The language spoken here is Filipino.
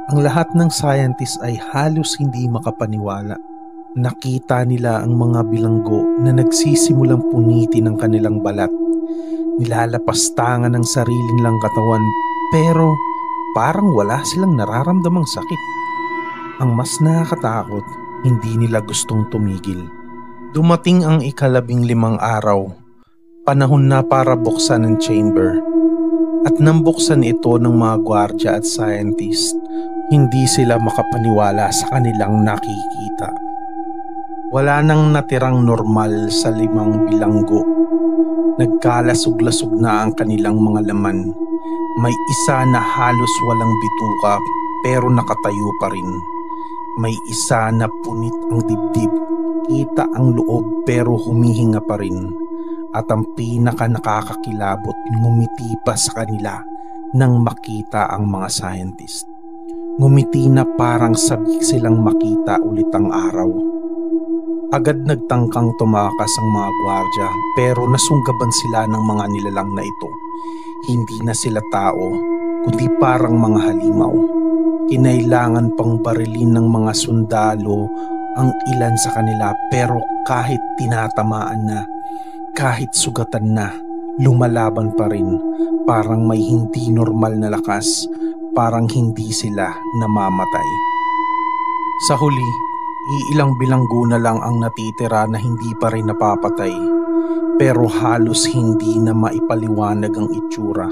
Ang lahat ng scientist ay halos hindi makapaniwala. Nakita nila ang mga bilanggo na nagsisimulang punitin ang kanilang balat. Nilalapastangan ng sarili nilang katawan pero parang wala silang nararamdamang sakit. Ang mas nakakatakot, hindi nila gustong tumigil. Dumating ang 15 araw, panahon na para buksan ang chamber. At nang buksan ito ng mga gwardya at scientist, hindi sila makapaniwala sa kanilang nakikita. Wala nang natirang normal sa 5 bilanggo. Nagkalasog-lasog na ang kanilang mga laman. May isa na halos walang bituka pero nakatayo pa rin. May isa na punit ang dibdib, kita ang loob pero humihinga pa rin. At ang pinaka nakakakilabot, ngumiti pa sa kanila nang makita ang mga scientist. Ngumiti na parang sabik silang makita ulit ang araw. Agad nagtangkang tumakas ang mga gwardya pero nasunggaban sila ng mga nilalang na ito. Hindi na sila tao, kundi parang mga halimaw. Kinailangan pang barilin ng mga sundalo ang ilan sa kanila pero kahit tinatamaan na, kahit sugatan na, lumalaban pa rin. Parang may hindi normal na lakas, parang hindi sila namamatay. Sa huli, iilang bilanggo na lang ang natitira na hindi pa rin napapatay, pero halos hindi na maipaliwanag ang itsura.